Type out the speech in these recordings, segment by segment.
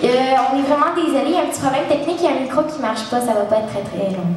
On est vraiment désolé, il y a un petit problème technique, il y a un micro qui ne marche pas, ça va pas être très très long.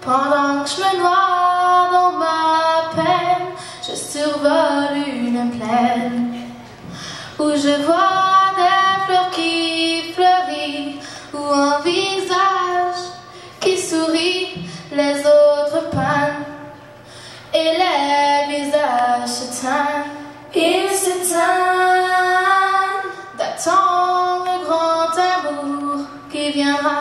Pendant que je me noie dans ma peine, je survole une plaine où je vois des fleurs qui fleurissent, ou un visage qui sourit, les autres peinent et les visages se teignent. Ils se teignent d'attendre le grand amour qui viendra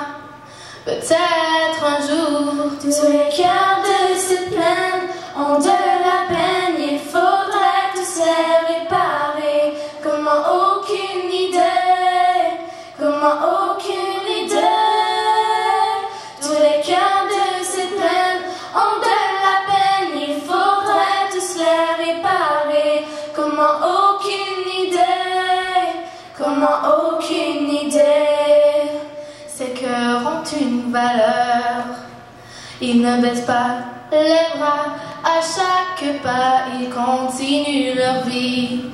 peut-être un jour. Tous les cœurs de cette plaine ont de la peine, il faudrait tous les réparer. Comment aucune idée, comment aucune idée. Tous les cœurs de cette plaine ont de la peine, il faudrait tous les réparer. Comment aucune idée, comment aucune idée. Ces cœurs ont une valeur, ils ne baissent pas les bras, à chaque pas ils continuent leur vie,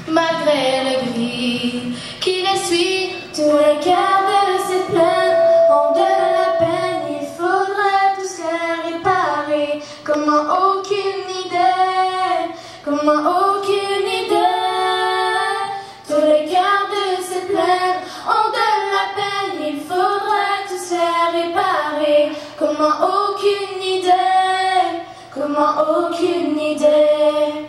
malgré le gris qui les suit. Tous les cœurs de cette plaine ont de la peine, il faudrait tous les réparer. Comment aucune idée, comment aucune idée. Tous les cœurs de cette plaine ont de la peine, il faudrait tous les réparer. Comment aucune idée, comment aucune idée.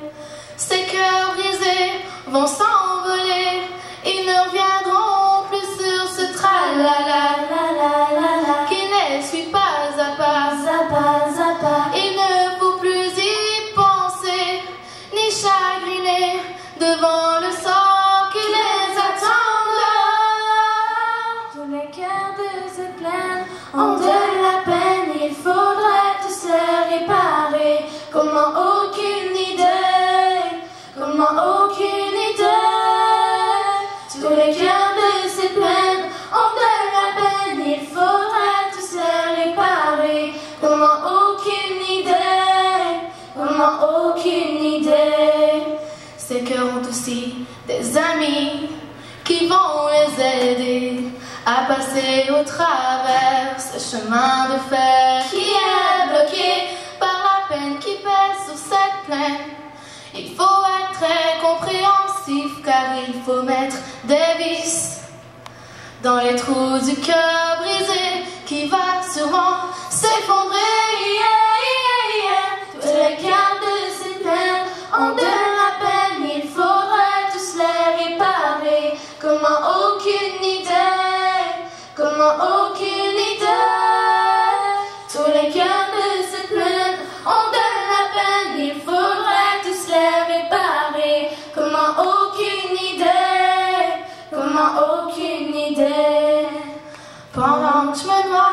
Ces cœurs brisés vont s'envoler, ils ne reviendront plus sur ce tralala qui les suit pas à pas. Il ne faut plus y penser, ni chagriner devant le sort qui les attend là. Tous les cœurs de cette plaine ont de la peine, il faudrait tous les réparer. Comment aucune idée, comment aucune idée. Tous les cœurs de cette plaine ont de la peine, il faudrait tous les réparer. Comment aucune idée, comment aucune idée. Ces cœurs ont aussi des amis qui vont les aider à passer au travers ce chemin de fer qui est bloqué par la peine qui pèse sur cette plaine. Il faut être très compréhensif car il faut mettre des vis dans les trous du cœur brisé qui va sûrement s'effondrer. Tous les cœurs de cette plaine ont de la peine, il faudrait tous les réparer. Comment aucune idée, comment aucune idée. Tous les cœurs de cette plaine ont de la peine, il faudrait tous les réparer. Comment aucune idée, comment aucune idée. Pendant que je me noie